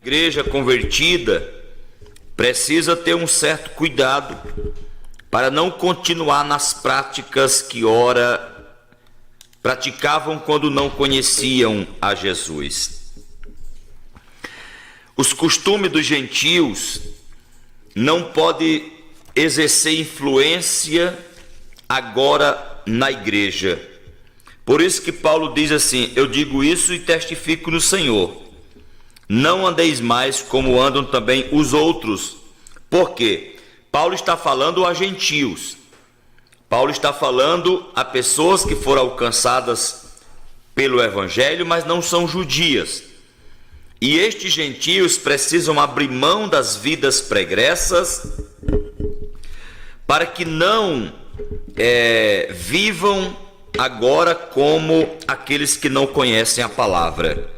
Igreja convertida precisa ter um certo cuidado para não continuar nas práticas que ora praticavam quando não conheciam a Jesus. Os costumes dos gentios não podem exercer influência agora na igreja. Por isso que Paulo diz assim: eu digo isso e testifico no Senhor, não andeis mais como andam também os outros. Por quê? Paulo está falando a gentios. Paulo está falando a pessoas que foram alcançadas pelo evangelho, mas não são judias. E estes gentios precisam abrir mão das vidas pregressas para que não vivam agora como aqueles que não conhecem a palavra.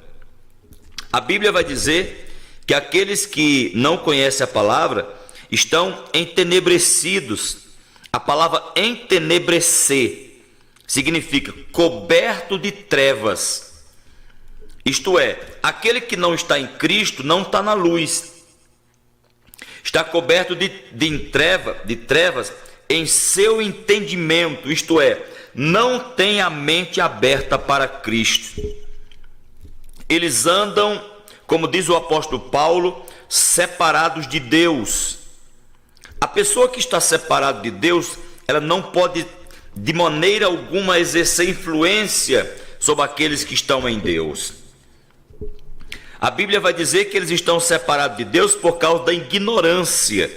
A Bíblia vai dizer que aqueles que não conhecem a palavra estão entenebrecidos. A palavra entenebrecer significa coberto de trevas. Isto é, aquele que não está em Cristo não está na luz. Está coberto de trevas em seu entendimento, isto é, não tem a mente aberta para Cristo. Eles andam, como diz o apóstolo Paulo, separados de Deus. A pessoa que está separada de Deus, ela não pode de maneira alguma exercer influência sobre aqueles que estão em Deus. A Bíblia vai dizer que eles estão separados de Deus por causa da ignorância.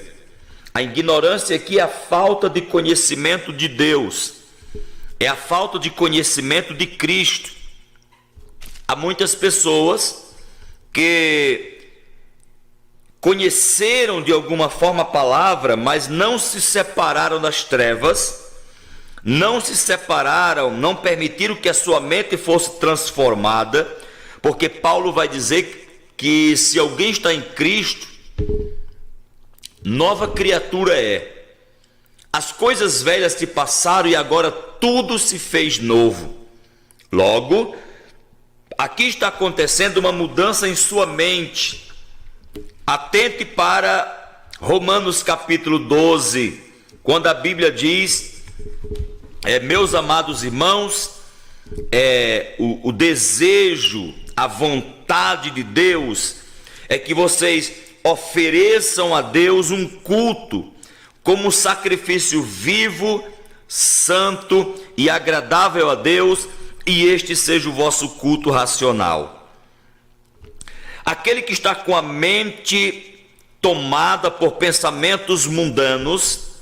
A ignorância aqui é a falta de conhecimento de Deus, é a falta de conhecimento de Cristo. Há muitas pessoas que conheceram de alguma forma a palavra, mas não se separaram das trevas, não se separaram, não permitiram que a sua mente fosse transformada, porque Paulo vai dizer que se alguém está em Cristo, nova criatura é. As coisas velhas se passaram e agora tudo se fez novo. Logo, aqui está acontecendo uma mudança em sua mente. Atente para Romanos capítulo 12, quando a Bíblia diz, meus amados irmãos, o desejo, a vontade de Deus é que vocês ofereçam a Deus um culto como sacrifício vivo, santo e agradável a Deus, e este seja o vosso culto racional. Aquele que está com a mente tomada por pensamentos mundanos,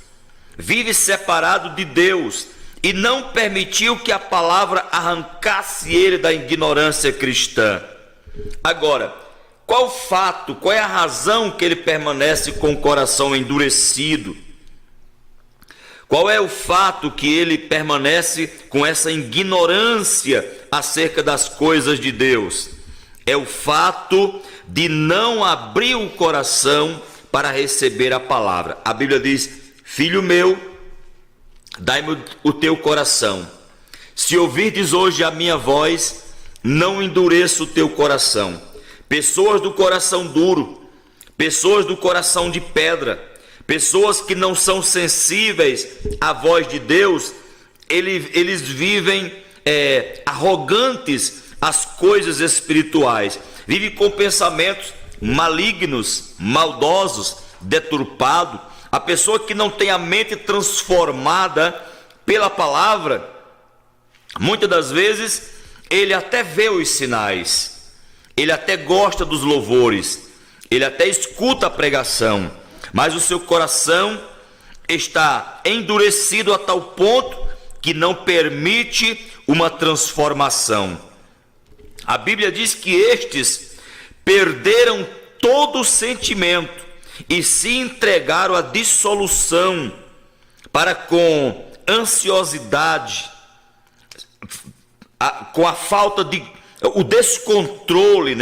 vive separado de Deus e não permitiu que a palavra arrancasse ele da ignorância cristã. Agora, qual o fato, qual é a razão que ele permanece com o coração endurecido? Qual é o fato que ele permanece com essa ignorância acerca das coisas de Deus? É o fato de não abrir o coração para receber a palavra. A Bíblia diz: filho meu, dai-me o teu coração. Se ouvirdes hoje a minha voz, não endureça o teu coração. Pessoas do coração duro, pessoas do coração de pedra, pessoas que não são sensíveis à voz de Deus, eles vivem arrogantes às coisas espirituais, vivem com pensamentos malignos, maldosos, deturpados. A pessoa que não tem a mente transformada pela palavra, muitas das vezes ele até vê os sinais, ele até gosta dos louvores, ele até escuta a pregação, mas o seu coração está endurecido a tal ponto que não permite uma transformação. A Bíblia diz que estes perderam todo o sentimento e se entregaram à dissolução, para com ansiosidade, com a falta de, o descontrole,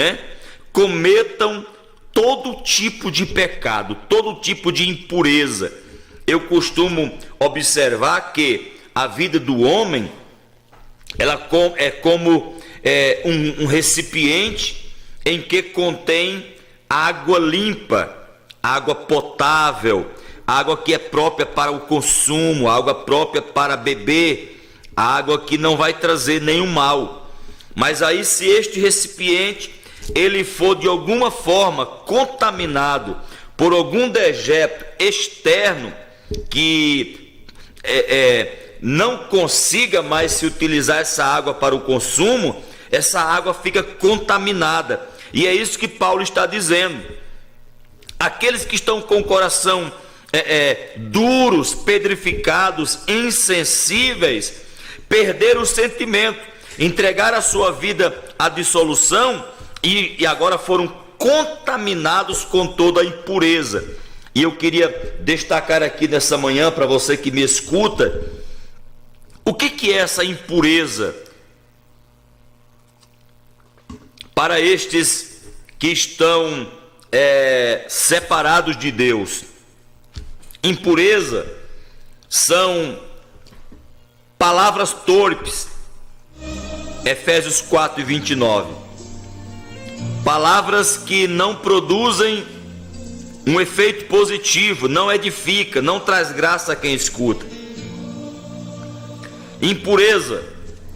cometam todo tipo de pecado, todo tipo de impureza. Eu costumo observar que a vida do homem, ela é como um recipiente em que contém água limpa, água potável, água que é própria para o consumo, água própria para beber, água que não vai trazer nenhum mal. Mas aí, se este recipiente ele for de alguma forma contaminado por algum dejeto externo que não consiga mais se utilizar essa água para o consumo, essa água fica contaminada. E é isso que Paulo está dizendo. Aqueles que estão com o coração duros, pedrificados, insensíveis, perderam o sentimento, entregaram a sua vida à dissolução e agora foram contaminados com toda a impureza. E eu queria destacar aqui nessa manhã, para você que me escuta, o que é essa impureza para estes que estão separados de Deus. Impureza são palavras torpes, Efésios 4:29, palavras que não produzem um efeito positivo, não edifica, não traz graça a quem escuta. Impureza,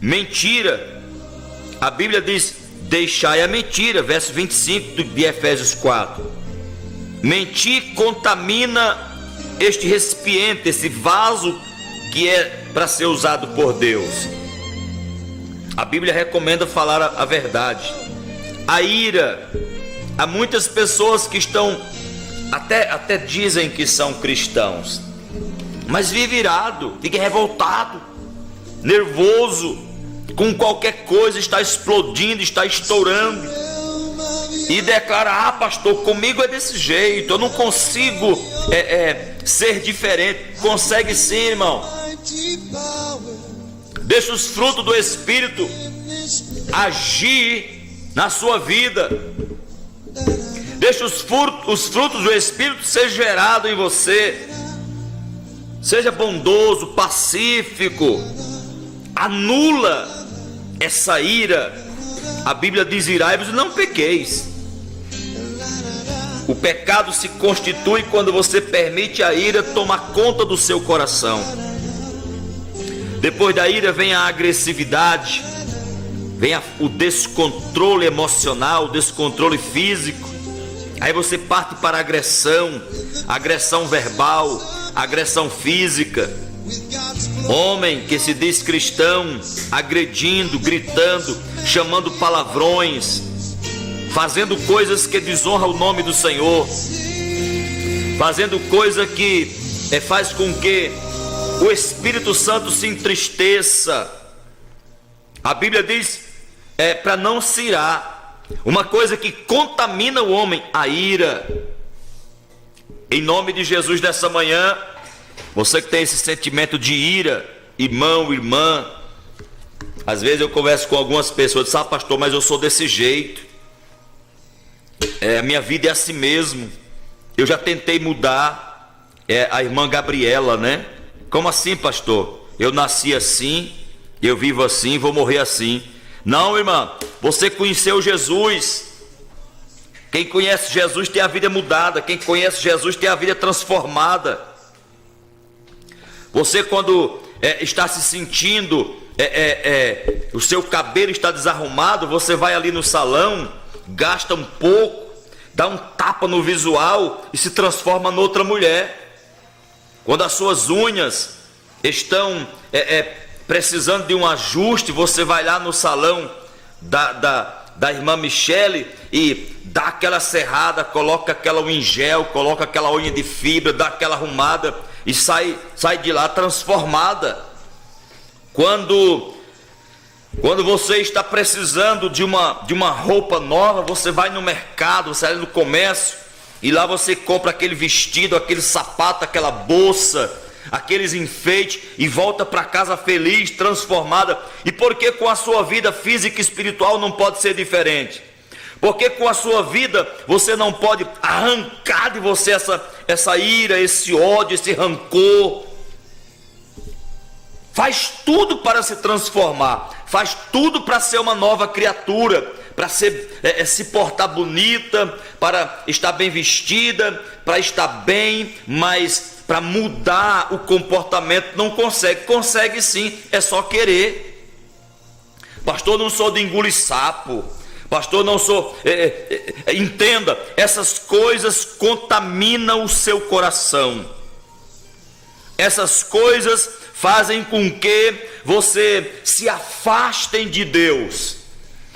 mentira, a Bíblia diz: deixai a mentira, verso 25 de Efésios 4. Mentir contamina este recipiente, esse vaso que é para ser usado por Deus. A Bíblia recomenda falar a verdade. A ira, há muitas pessoas que estão, até dizem que são cristãos, mas vive irado, fica revoltado, nervoso, com qualquer coisa, está explodindo, está estourando, e declara: pastor, comigo é desse jeito, eu não consigo ser diferente. Consegue sim, irmão. Deixa os frutos do Espírito agir na sua vida. Deixa os frutos do Espírito ser gerado em você. Seja bondoso, pacífico. Anula essa ira. A Bíblia diz: irai-vos e não pequeis. O pecado se constitui quando você permite a ira tomar conta do seu coração. Depois da ira vem a agressividade, vem o descontrole emocional, o descontrole físico. Aí você parte para a agressão verbal, agressão física. Homem que se diz cristão, agredindo, gritando, chamando palavrões, fazendo coisas que desonram o nome do Senhor, fazendo coisa que faz com que o Espírito Santo se entristeça. A Bíblia diz para não se irar. Uma coisa que contamina o homem, a ira. Em nome de Jesus, nessa manhã, você que tem esse sentimento de ira, irmão, irmã, às vezes eu converso com algumas pessoas, diz: pastor, mas eu sou desse jeito, a minha vida é assim mesmo, eu já tentei mudar. A irmã Gabriela, né? Como assim, pastor? Eu nasci assim, eu vivo assim, vou morrer assim. Não, irmã, você conheceu Jesus. Quem conhece Jesus tem a vida mudada. Quem conhece Jesus tem a vida transformada. Você, quando está se sentindo, o seu cabelo está desarrumado, você vai ali no salão, gasta um pouco, dá um tapa no visual e se transforma noutra mulher. Quando as suas unhas estão precisando de um ajuste, você vai lá no salão da irmã Michele e dá aquela serrada, coloca aquela unha em gel, coloca aquela unha de fibra, dá aquela arrumada e sai de lá transformada. Quando você está precisando de uma roupa nova, você vai no mercado, você vai no comércio e lá você compra aquele vestido, aquele sapato, aquela bolsa, aqueles enfeites e volta para casa feliz, transformada. E por que com a sua vida física e espiritual não pode ser diferente? Porque com a sua vida você não pode arrancar de você essa ira, esse ódio, esse rancor. Faz tudo para se transformar, faz tudo para ser uma nova criatura, para se portar bonita, para estar bem vestida, para estar bem, mas para mudar o comportamento não consegue. Consegue sim, é só querer. Pastor, não sou de engolir sapo. Pastor, não sou. Entenda, essas coisas contaminam o seu coração. Essas coisas fazem com que você se afaste de Deus.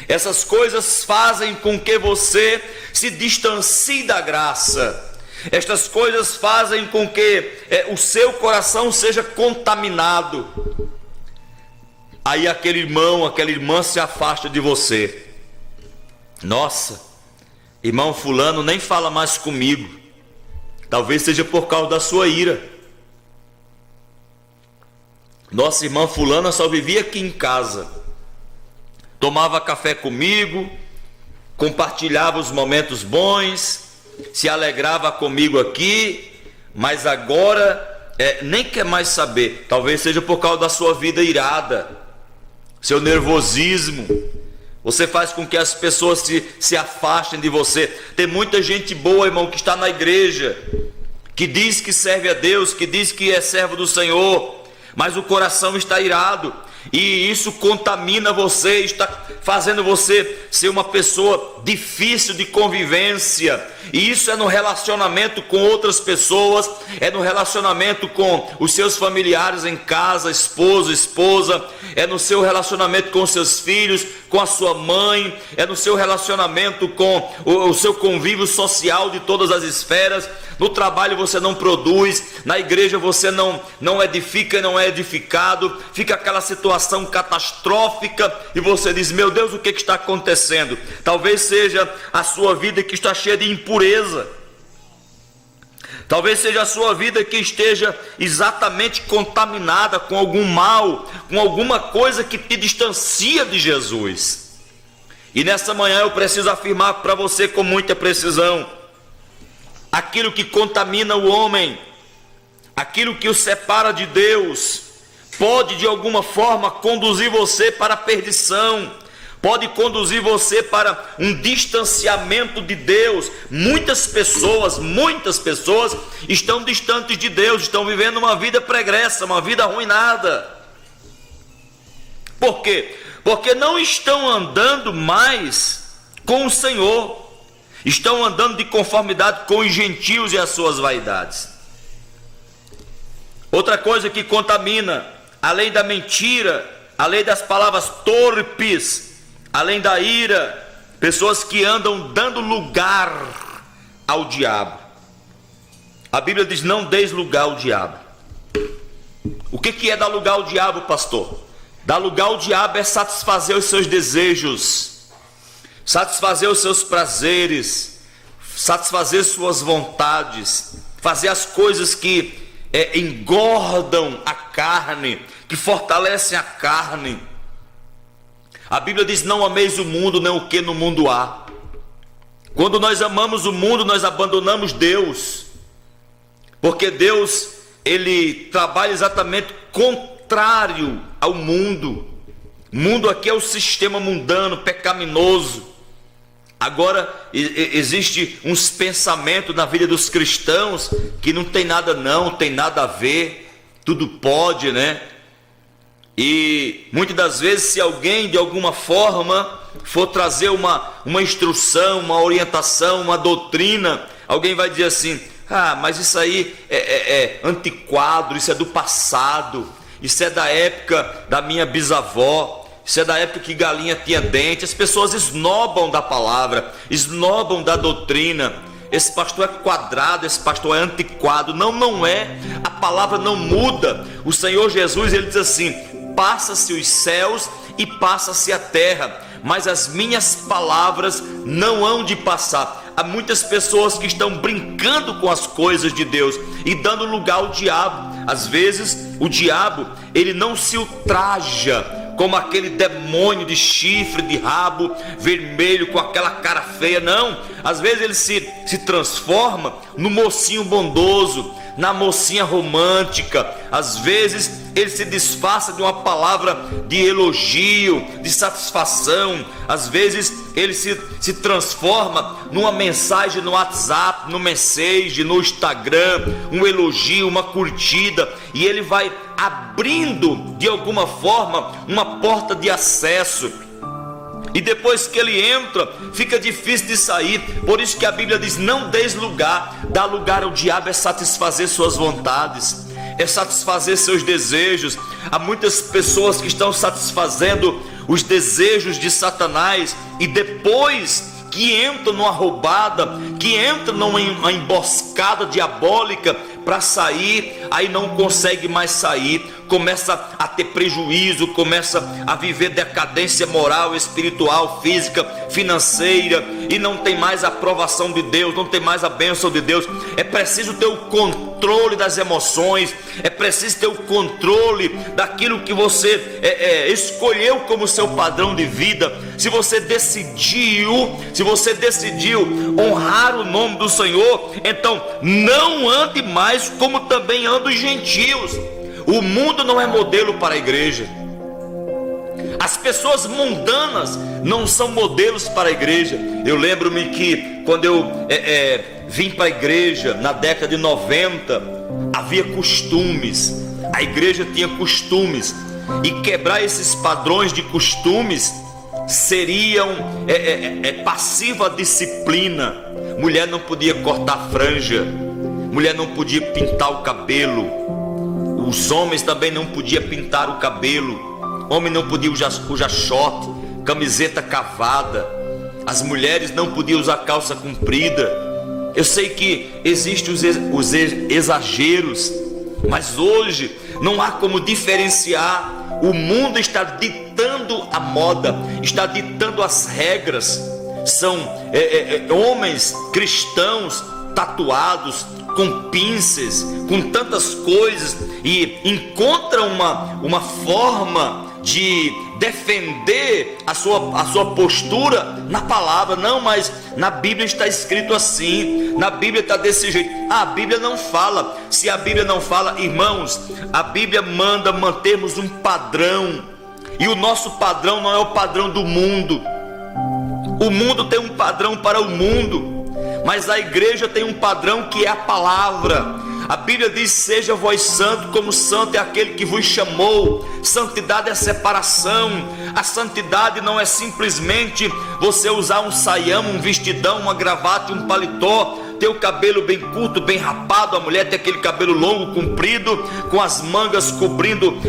Essas coisas fazem com que você se distancie da graça. Estas coisas fazem com que o seu coração seja contaminado. Aí aquele irmão, aquela irmã se afasta de você. Nossa, irmão fulano nem fala mais comigo. Talvez seja por causa da sua ira. Nossa irmã fulana só vivia aqui em casa, tomava café comigo, compartilhava os momentos bons, se alegrava comigo aqui, mas agora nem quer mais saber. Talvez seja por causa da sua vida irada, seu nervosismo. Você faz com que as pessoas se afastem de você. Tem muita gente boa, irmão, que está na igreja, que diz que serve a Deus, que diz que é servo do Senhor, mas o coração está irado, e isso contamina você, está fazendo você ser uma pessoa difícil de convivência. E isso é no relacionamento com outras pessoas, é no relacionamento com os seus familiares em casa, esposo, esposa, é no seu relacionamento com os seus filhos, com a sua mãe, é no seu relacionamento com o seu convívio social de todas as esferas. No trabalho você não produz, na igreja você não edifica, não é edificado, fica aquela situação catastrófica e você diz: meu Deus, o que está acontecendo? Talvez seja a sua vida que está cheia de impureza, talvez seja a sua vida que esteja exatamente contaminada com algum mal, com alguma coisa que te distancia de Jesus. E nessa manhã eu preciso afirmar para você com muita precisão: aquilo que contamina o homem, aquilo que o separa de Deus, pode de alguma forma conduzir você para a perdição, pode conduzir você para um distanciamento de Deus. Muitas pessoas estão distantes de Deus, estão vivendo uma vida pregressa, uma vida arruinada. Por quê? Porque não estão andando mais com o Senhor, estão andando de conformidade com os gentios e as suas vaidades. Outra coisa que contamina, além da mentira, além das palavras torpes, além da ira, pessoas que andam dando lugar ao diabo. A Bíblia diz: não deis lugar ao diabo. O que é dar lugar ao diabo, pastor? Dar lugar ao diabo é satisfazer os seus desejos, satisfazer os seus prazeres, satisfazer suas vontades, fazer as coisas que engordam a carne, que fortalecem a carne. A Bíblia diz: não ameis o mundo, nem o que no mundo há. Quando nós amamos o mundo, nós abandonamos Deus, porque Deus, Ele trabalha exatamente contrário ao mundo. O mundo aqui é o sistema mundano, pecaminoso. Agora existe uns pensamentos na vida dos cristãos que não tem nada, não tem nada a ver, tudo pode, né? E muitas das vezes, se alguém de alguma forma for trazer uma instrução, uma orientação, uma doutrina, alguém vai dizer assim: ah, mas isso aí é antiquado, isso é do passado, isso é da época da minha bisavó, isso é da época que galinha tinha dente. As pessoas esnobam da palavra, esnobam da doutrina. Esse pastor é quadrado, esse pastor é antiquado. Não é. A palavra não muda. O Senhor Jesus, Ele diz assim: passa-se os céus e passa-se a terra, mas as minhas palavras não hão de passar. Há muitas pessoas que estão brincando com as coisas de Deus e dando lugar ao diabo. Às vezes o diabo, ele não se ultraja como aquele demônio de chifre, de rabo vermelho, com aquela cara feia, não. Às vezes ele se transforma no mocinho bondoso, na mocinha romântica, às vezes ele se disfarça de uma palavra de elogio, de satisfação, às vezes ele se transforma numa mensagem no WhatsApp, no Message, no Instagram, um elogio, uma curtida, e ele vai abrindo de alguma forma uma porta de acesso. E depois que ele entra, fica difícil de sair. Por isso que a Bíblia diz: não deis lugar. Dar lugar ao diabo é satisfazer suas vontades, é satisfazer seus desejos. Há muitas pessoas que estão satisfazendo os desejos de Satanás, e depois que entram numa roubada, que entram numa emboscada diabólica para sair, aí não consegue mais sair, começa a ter prejuízo, começa a viver decadência moral, espiritual, física, financeira, e não tem mais a aprovação de Deus, não tem mais a bênção de Deus. É preciso ter o controle das emoções, é preciso ter o controle daquilo que você escolheu como seu padrão de vida. Se você decidiu honrar o nome do Senhor, então não ande mais como também andam os gentios. O mundo não é modelo para a igreja. As pessoas mundanas não são modelos para a igreja. Eu lembro-me que quando eu vim para a igreja na década de 90, havia costumes. A igreja tinha costumes, e quebrar esses padrões de costumes seriam passiva disciplina. Mulher não podia cortar franja, mulher não podia pintar o cabelo, os homens também não podiam pintar o cabelo, homem não podia usar short, camiseta cavada, as mulheres não podiam usar calça comprida. Eu sei que existem os exageros, mas hoje não há como diferenciar. O mundo está ditando a moda, está ditando as regras. São homens cristãos tatuados, com pinças, com tantas coisas, e encontram uma forma de defender a sua postura na palavra. Não, mas na Bíblia está escrito assim, na Bíblia está desse jeito. A Bíblia não fala. Se a Bíblia não fala, irmãos, a Bíblia manda mantermos um padrão, e o nosso padrão não é o padrão do mundo. O mundo tem um padrão para o mundo, mas a igreja tem um padrão que é a palavra. A Bíblia diz: seja vós santo, como santo é aquele que vos chamou. Santidade é separação. A santidade não é simplesmente você usar um saião, um vestidão, uma gravata e um paletó, ter o cabelo bem curto, bem rapado. A mulher tem aquele cabelo longo, comprido, com as mangas cobrindo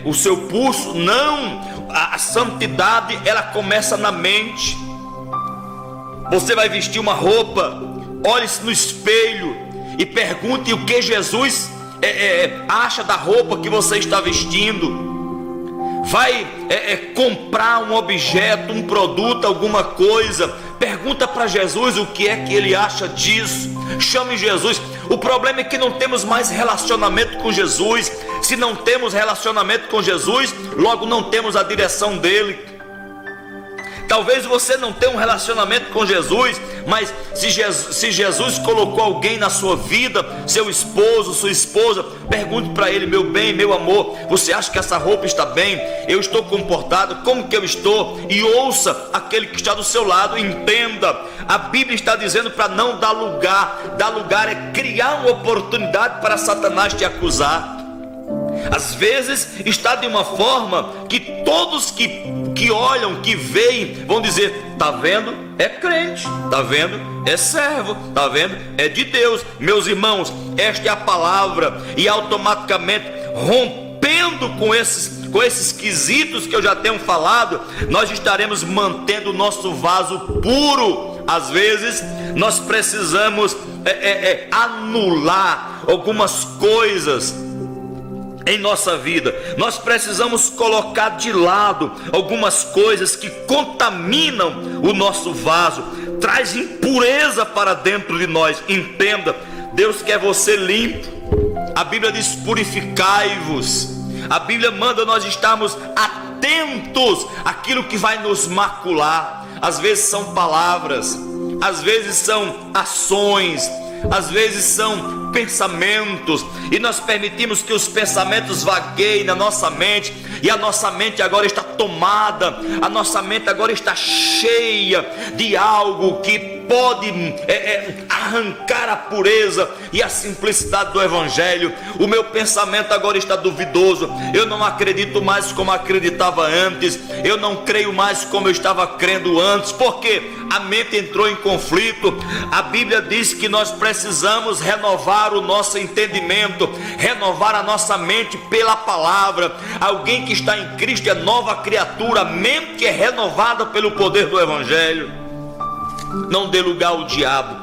o seu pulso. Não, a santidade, ela começa na mente. Você vai vestir uma roupa, olhe-se no espelho e pergunte o que Jesus acha da roupa que você está vestindo. Vai comprar um objeto, um produto, alguma coisa, pergunta para Jesus o que é que ele acha disso. Chame Jesus. O problema é que não temos mais relacionamento com Jesus. Se não temos relacionamento com Jesus, logo não temos a direção dele. Talvez você não tenha um relacionamento com Jesus, mas se Jesus colocou alguém na sua vida, seu esposo, sua esposa, pergunte para ele: meu bem, meu amor, você acha que essa roupa está bem? Eu estou comportado, como que eu estou? E ouça aquele que está do seu lado, entenda. A Bíblia está dizendo para não dar lugar. Dar lugar é criar uma oportunidade para Satanás te acusar. Às vezes está de uma forma que todos que olham, que veem, vão dizer: está vendo? É crente, está vendo? É servo, está vendo? É de Deus. Meus irmãos, esta é a palavra, e automaticamente, rompendo com esses quesitos que eu já tenho falado, nós estaremos mantendo o nosso vaso puro. Às vezes nós precisamos anular algumas coisas em nossa vida. Nós precisamos colocar de lado algumas coisas que contaminam o nosso vaso, traz impureza para dentro de nós. Entenda, Deus quer você limpo. A Bíblia diz: purificai-vos. A Bíblia manda nós estarmos atentos àquilo que vai nos macular. Às vezes são palavras, às vezes são ações, às vezes são pensamentos, e nós permitimos que os pensamentos vagueiem na nossa mente, e a nossa mente agora está tomada, a nossa mente agora está cheia de algo que pode arrancar a pureza e a simplicidade do Evangelho. O meu pensamento agora está duvidoso, eu não acredito mais como acreditava antes, eu não creio mais como eu estava crendo antes, porque a mente entrou em conflito. A Bíblia diz que nós precisamos renovar o nosso entendimento, renovar a nossa mente pela palavra. Alguém que está em Cristo é nova criatura, a mente é renovada pelo poder do Evangelho. Não dê lugar ao diabo.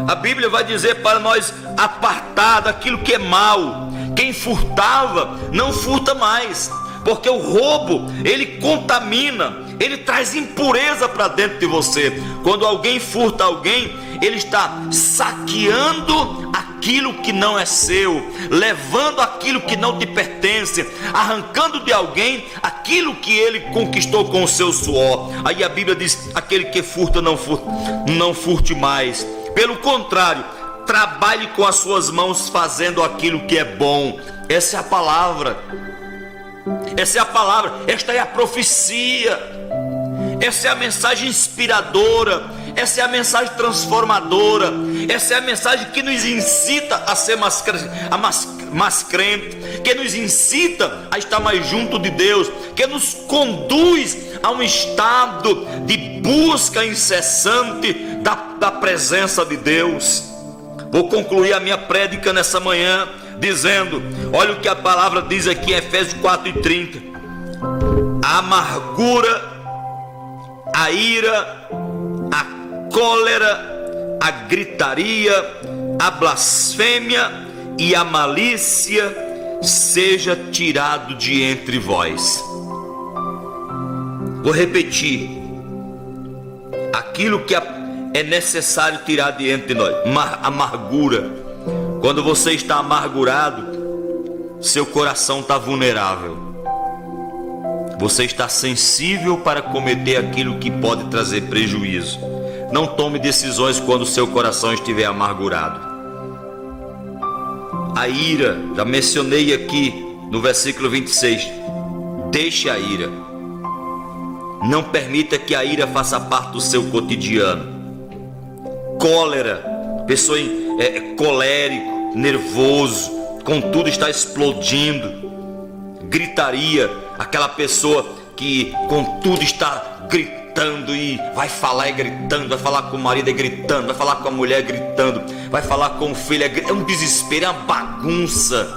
A Bíblia vai dizer para nós apartar daquilo que é mal. Quem furtava, não furta mais, porque o roubo, ele contamina, ele traz impureza para dentro de você. Quando alguém furta alguém, ele está saqueando aquilo que não é seu, levando aquilo que não te pertence, arrancando de alguém aquilo que ele conquistou com o seu suor. Aí a Bíblia diz: aquele que furta, não furte mais. Pelo contrário, trabalhe com as suas mãos fazendo aquilo que é bom. Essa é a palavra. Essa é a palavra, esta é a profecia, essa é a mensagem inspiradora, essa é a mensagem transformadora, essa é a mensagem que nos incita a ser mais crente, que nos incita a estar mais junto de Deus, que nos conduz a um estado de busca incessante da presença de Deus. Vou concluir a minha prédica nessa manhã dizendo, olha o que a palavra diz aqui em Efésios 4:30: a amargura, a ira, a cólera, a gritaria, a blasfêmia e a malícia seja tirado de entre vós. Vou repetir: aquilo que é necessário tirar de entre nós. Amargura. Quando você está amargurado, seu coração está vulnerável. Você está sensível para cometer aquilo que pode trazer prejuízo. Não tome decisões quando seu coração estiver amargurado. A ira, já mencionei aqui no versículo 26. Deixe a ira. Não permita que a ira faça parte do seu cotidiano. Cólera, pessoa colérico, nervoso, contudo está explodindo. Gritaria, aquela pessoa que contudo está gritando e vai falar gritando, vai falar com o marido gritando, vai falar com a mulher gritando, vai falar com o filho é um desespero, é uma bagunça.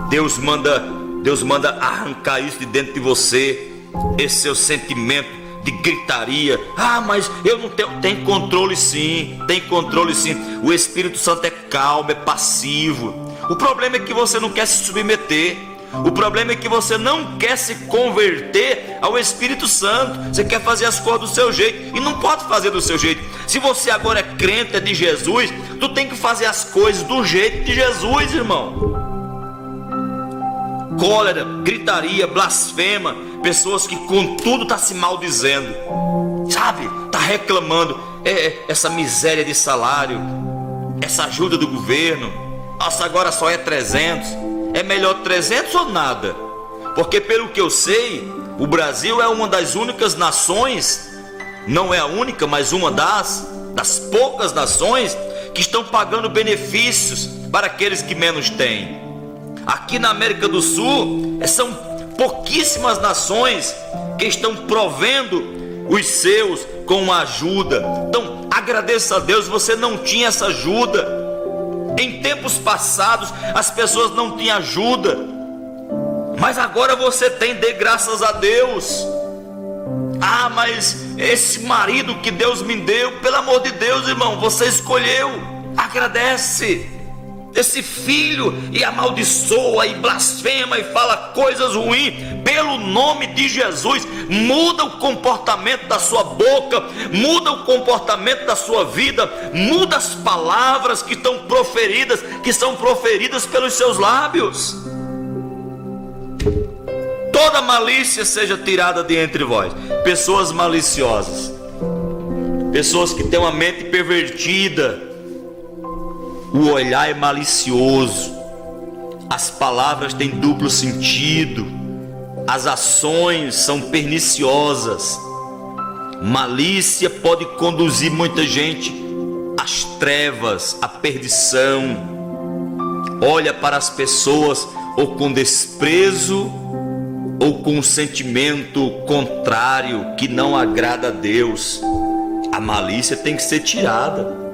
Deus manda arrancar isso de dentro de você, esse seu sentimento de gritaria. Mas eu não tenho. Tem controle sim, tem controle sim. O Espírito Santo é calmo, é passivo. O problema é que você não quer se submeter. O problema é que você não quer se converter ao Espírito Santo. Você quer fazer as coisas do seu jeito, e não pode fazer do seu jeito. Se você agora é crente, é de Jesus, tu tem que fazer as coisas do jeito de Jesus, irmão. Cólera, gritaria, blasfema, pessoas que contudo está se maldizendo, sabe, está reclamando, essa miséria de salário, essa ajuda do governo, nossa, agora só é 300, é melhor 300 ou nada? Porque pelo que eu sei, o Brasil é uma das únicas nações, não é a única, mas uma das poucas nações que estão pagando benefícios para aqueles que menos têm. Aqui na América do Sul, são pouquíssimas nações que estão provendo os seus com uma ajuda. Então, agradeça a Deus, você não tinha essa ajuda. Em tempos passados, as pessoas não tinham ajuda, mas agora você tem, dê graças a Deus. Mas esse marido que Deus me deu, pelo amor de Deus, irmão, você escolheu, agradece. Esse filho e amaldiçoa e blasfema e fala coisas ruins, pelo nome de Jesus, muda o comportamento da sua boca, muda o comportamento da sua vida, muda as palavras que são proferidas pelos seus lábios. Toda malícia seja tirada de entre vós. Pessoas maliciosas, pessoas que têm uma mente pervertida, o olhar é malicioso, as palavras têm duplo sentido, as ações são perniciosas. Malícia pode conduzir muita gente às trevas, à perdição. Olha para as pessoas ou com desprezo ou com um sentimento contrário que não agrada a Deus. A malícia tem que ser tirada.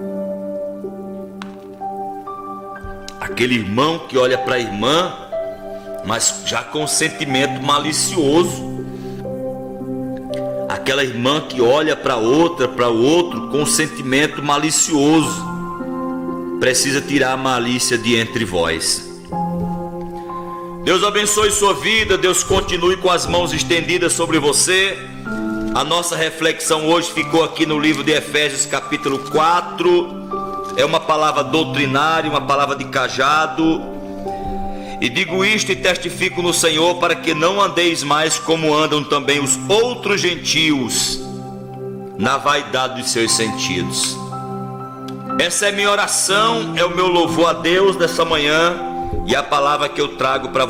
Aquele irmão que olha para a irmã, mas já com sentimento malicioso. Aquela irmã que olha para outra, para o outro, com sentimento malicioso. Precisa tirar a malícia de entre vós. Deus abençoe sua vida, Deus continue com as mãos estendidas sobre você. A nossa reflexão hoje ficou aqui no livro de Efésios capítulo 4. É uma palavra doutrinária, uma palavra de cajado. E digo isto e testifico no Senhor, para que não andeis mais como andam também os outros gentios, na vaidade dos seus sentidos. Essa é minha oração, é o meu louvor a Deus nessa manhã, e a palavra que eu trago para você.